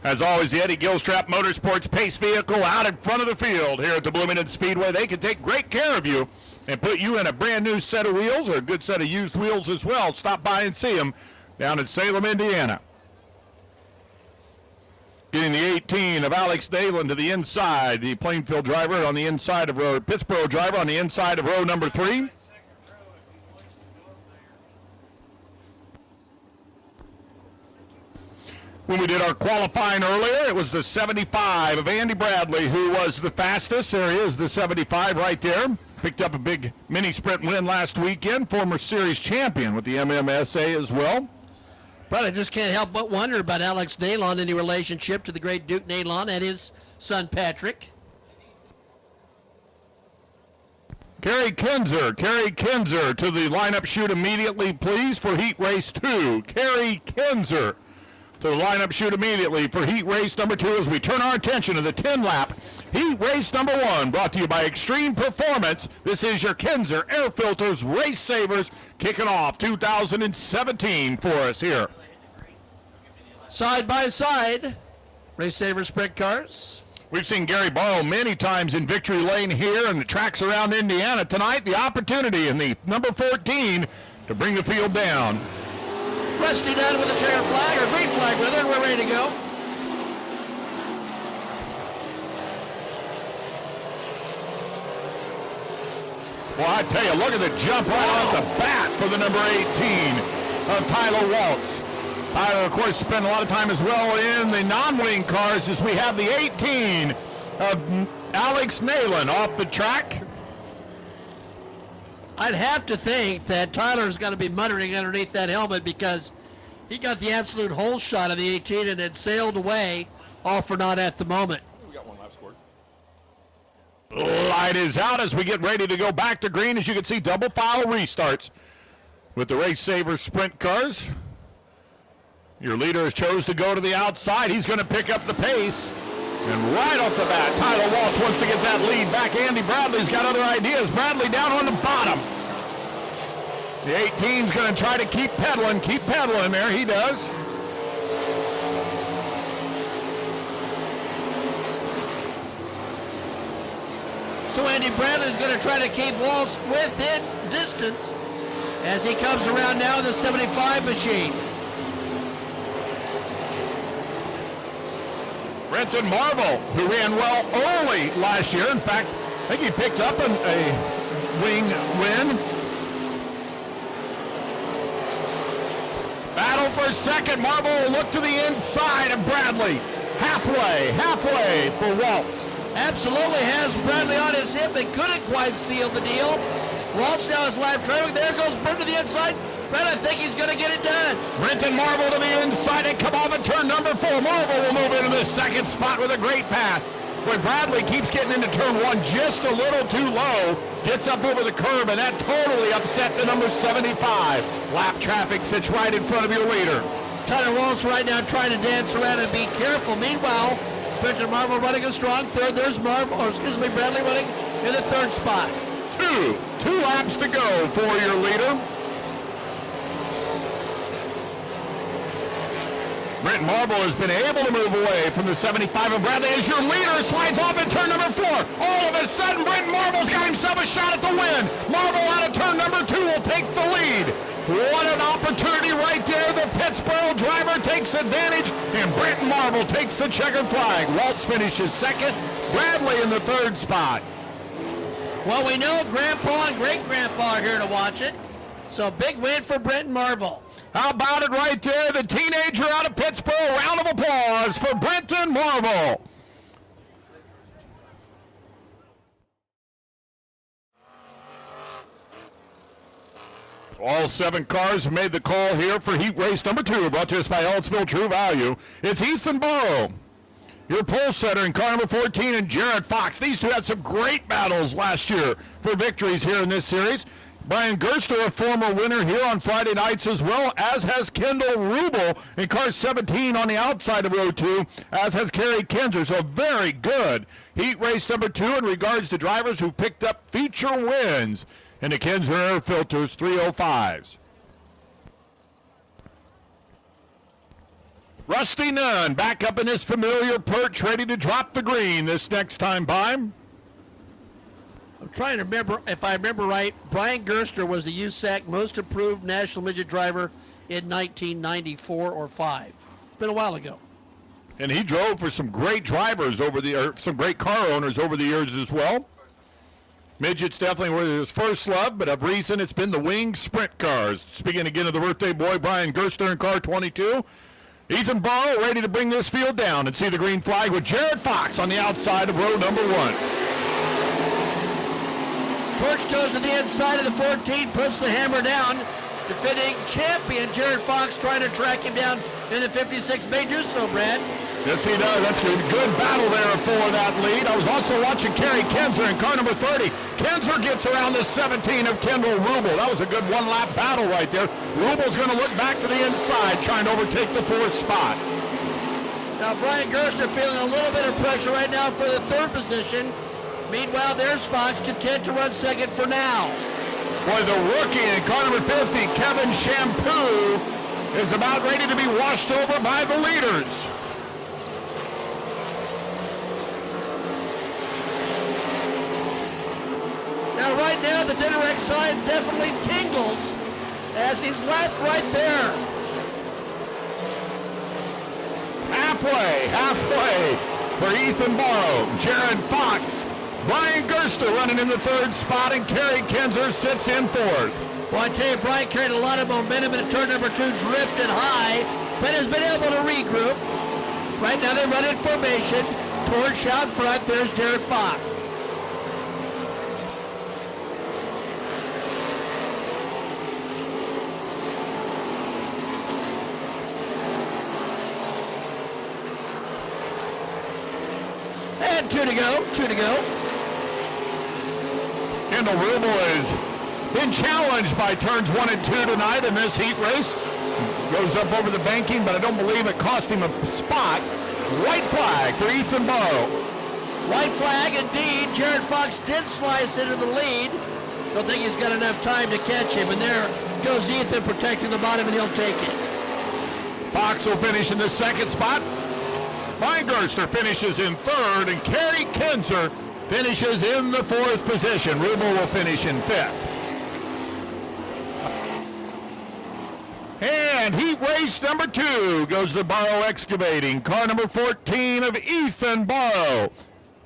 As always, the Eddie Gilstrap Motorsports Pace vehicle out in front of the field here at the Bloomington Speedway. They can take great care of you and put you in a brand new set of wheels or a good set of used wheels as well. Stop by and see them down in Salem, Indiana. Getting the 18 of Alex Dalen to the inside, the Plainfield driver on the inside of row, Pittsburgh driver on the inside of row number 3. When we did our qualifying earlier, it was the 75 of Andy Bradley who was the fastest. There he is, the 75 right there. Picked up a big mini sprint win last weekend. Former series champion with the MMSA as well. But I just can't help but wonder about Alex Nalon, any relationship to the great Duke Nalon and his son Patrick. Kerry Kinzer to the lineup chute immediately, please, for Heat Race 2. Kerry Kinzer to the lineup chute immediately for Heat Race number 2 as we turn our attention to the 10-lap Heat Race number 1, brought to you by Extreme Performance. This is your Kinzer Air Filters Race Savers kicking off 2017 for us here. Side by side, Racesaver sprint cars. We've seen Gary Barlow many times in victory lane here and the tracks around Indiana. Tonight, the opportunity in the number 14 to bring the field down. Rusty down with a checkered flag, or green flag rather, and we're ready to go. Well, I tell you, look at the jump right off the bat for the number 18 of Tyler Waltz. Tyler, of course, spent a lot of time as well in the non-wing cars as we have the 18 of Alex Nalon off the track. I'd have to think that Tyler's got to be muttering underneath that helmet because he got the absolute whole shot of the 18 and it sailed away, all for naught at the moment. We got one lap scored. Light is out as we get ready to go back to green. As you can see, double file restarts with the Racesaver sprint cars. Your leader has chose to go to the outside. He's going to pick up the pace. And right off the bat, Tyler Waltz wants to get that lead back. Andy Bradley's got other ideas. Bradley down on the bottom. The 18's going to try to keep pedaling. There he does. So Andy Bradley's going to try to keep Waltz within distance as he comes around now in the 75 machine. Brenton Marvel, who ran well early last year. In fact, I think he picked up a wing win. Battle for second. Marvel will look to the inside of Bradley. Halfway for Waltz. Absolutely has Bradley on his hip and couldn't quite seal the deal. Waltz now is lap trailing. There goes Brent to the inside. Brent, I think he's going to get it done. Brenton Marvel to the inside and come off at turn number 4. Marvel will move into the second spot with a great pass. Where Bradley keeps getting into turn 1 just a little too low. Gets up over the curb and that totally upset the number 75. Lap traffic sits right in front of your leader. Tyler Waltz right now trying to dance around and be careful. Meanwhile, Brenton Marvel running a strong third. There's Bradley running in the third spot. Two laps to go for your leader. Brent Marble has been able to move away from the 75 of Bradley as your leader slides off at turn number 4. All of a sudden, Brent Marble's got himself a shot at the win. Marble out of turn number 2 will take the lead. What an opportunity right there. The Pittsburgh driver takes advantage, and Brent Marble takes the checkered flag. Waltz finishes second. Bradley in the third spot. Well, we know Grandpa and Great-Grandpa are here to watch it. So big win for Brenton Marvel. How about it right there? The teenager out of Pittsburgh. Round of applause for Brenton Marvel. All 7 cars have made the call here for Heat Race number 2, brought to us by Ellettsville True Value. It's Ethan Burrow, your pole setter in car number 14, and Jared Fox. These two had some great battles last year for victories here in this series. Brian Gerster, a former winner here on Friday nights as well, as has Kendall Rubel in car 17 on the outside of row 2, as has Kerry Kinzer. So very good Heat Race number 2 in regards to drivers who picked up feature wins in the Kinzer Air Filters 305s. Rusty Nunn back up in his familiar perch, ready to drop the green this next time by. I'm trying to remember, if I remember right, Brian Gerster was the USAC most improved national midget driver in 1994 or 5. It's been a while ago. And he drove for some great drivers some great car owners over the years as well. Midgets definitely were his first love, but of recent it's been the winged sprint cars. Speaking again of the birthday boy, Brian Gerster in car 22. Ethan Barrow ready to bring this field down and see the green flag with Jared Fox on the outside of row number 1. Torch goes to the inside of the 14, puts the hammer down. Defending champion Jared Fox trying to track him down in the 56. May do so, Brad. Yes, he does. That's good. Good battle there for that lead. I was also watching Kerry Kinzer in car number 30. Kinzer gets around the 17 of Kendall Rubel. That was a good one-lap battle right there. Rubel's going to look back to the inside, trying to overtake the 4th spot. Now, Brian Gerster feeling a little bit of pressure right now for the 3rd position. Meanwhile, there's Fox, content to run 2nd for now. Boy, the rookie in car number 50, Kevin Shampoo, is about ready to be washed over by the leaders. Now, right now, the Dinnerek side definitely tingles as he's lapped right there. Halfway for Ethan Barrow, Jared Fox, Brian Gerster running in the 3rd spot, and Kerry Kinzer sits in 4th. Well, I tell you, Brian carried a lot of momentum in turn number 2, drifted high, but has been able to regroup. Right now, they run in formation. Torch out front. There's Jared Fox. And 2 to go. Kendall Rubel has been challenged by turns 1 and 2 tonight in this heat race. Goes up over the banking, but I don't believe it cost him a spot. White flag for Ethan Barrow. White flag indeed. Jared Fox did slice into the lead. Don't think he's got enough time to catch him. And there goes Ethan protecting the bottom, and he'll take it. Fox will finish in the 2nd spot. Brian Gerster finishes in 3rd, and Kerry Kinzer finishes in the 4th position. Rubel will finish in 5th. And heat race number 2 goes to Barrow Excavating. Car number 14 of Ethan Barrow.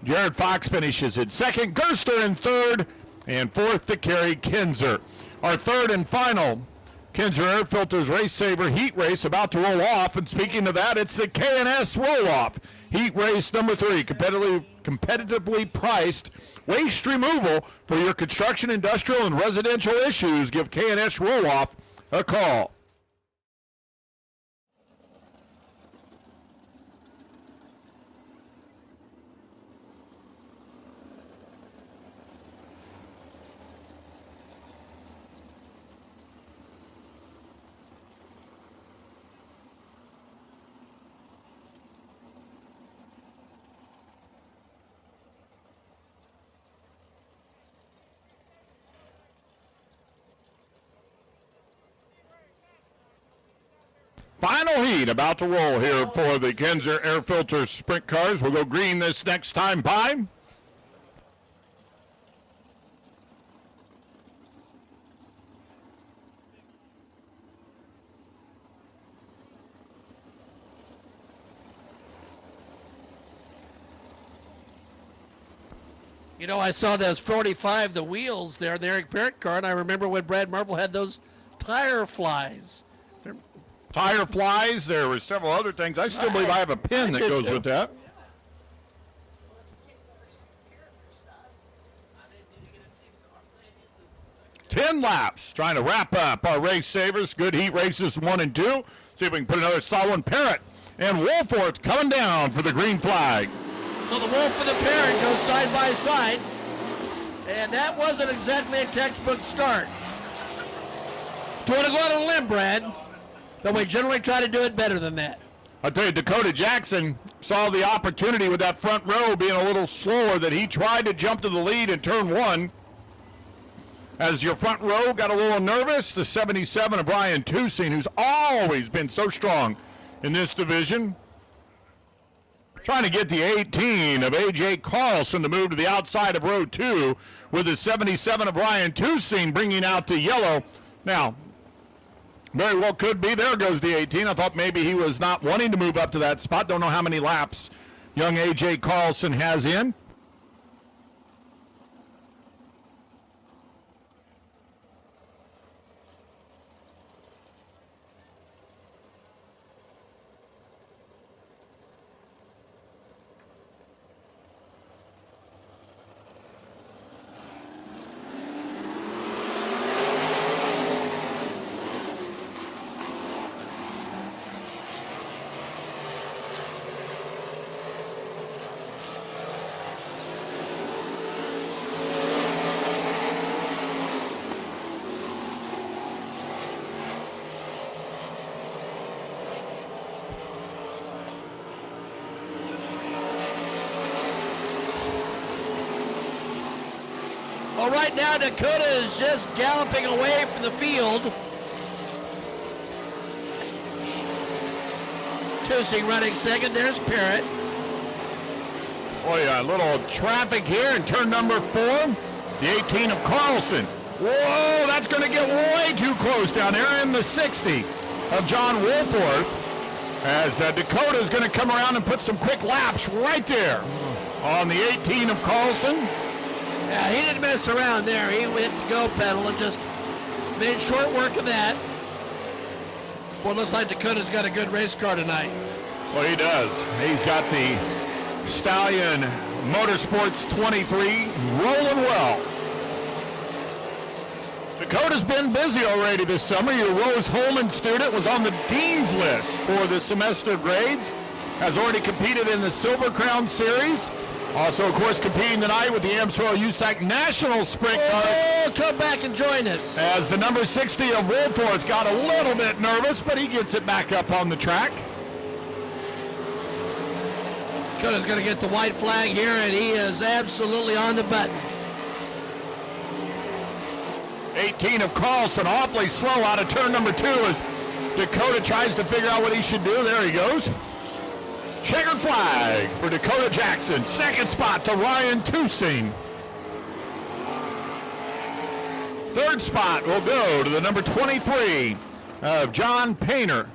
Jared Fox finishes in 2nd, Gerster in 3rd, and 4th to Kerry Kinzer. Our 3rd and final Kinzer Air Filters Racesaver Heat Race about to roll off. And speaking of that, it's the K&S roll-off. Heat Race number 3, competitively priced waste removal for your construction, industrial, and residential issues. Give K&S roll-off a call. Final heat about to roll here for the Kinzer Air Filter Sprint Cars. We'll go green this next time by. You know, I saw those 45, the wheels there, the Eric Parrott car, and I remember when Brad Marvel had those tire flies. Tire flies. There were several other things. I still believe I have a pin that goes with that. Ten laps. Trying to wrap up our race savers. Good heat races 1 and 2. See if we can put another solid one. Parrott and Wolforth coming down for the green flag. So the Wolf and the Parrott go side by side. And that wasn't exactly a textbook start. Do you want to go on a limb, Brad? But we generally try to do it better than that. I'll tell you, Dakota Jackson saw the opportunity with that front row being a little slower, that he tried to jump to the lead in turn 1. As your front row got a little nervous, the 77 of Ryan Toussaint, who's always been so strong in this division. Trying to get the 18 of A.J. Carlson to move to the outside of row 2 with the 77 of Ryan Toussaint bringing out the yellow. Now, very well could be. There goes the 18. I thought maybe he was not wanting to move up to that spot. Don't know how many laps young A.J. Carlson has in. Well, right now Dakota is just galloping away from the field. Toussaint running second. There's Parrott. Oh yeah, a little traffic here in turn number 4. The 18 of Carlson. Whoa, that's going to get way too close down there in the 60 of John Wolforth. As Dakota's going to come around and put some quick laps right there on the 18 of Carlson. Yeah, he didn't mess around there. He hit the go pedal and just made short work of that. Well, it looks like Dakota's got a good race car tonight. Well, he does. He's got the Stallion Motorsports 23 rolling well. Dakota's been busy already this summer. Your Rose Holman student was on the dean's list for the semester grades. Has already competed in the Silver Crown Series. Also, of course, competing tonight with the Amsoil USAC National Sprint Car. Oh, come back and join us. As the number 60 of Wolforth got a little bit nervous, but he gets it back up on the track. Dakota's going to get the white flag here, and he is absolutely on the button. 18 of Carlson, awfully slow out of turn number 2 as Dakota tries to figure out what he should do. There he goes. Checkered flag for Dakota Jackson. Second spot to Ryan Toussaint. Third spot will go to the number 23 of John Painter.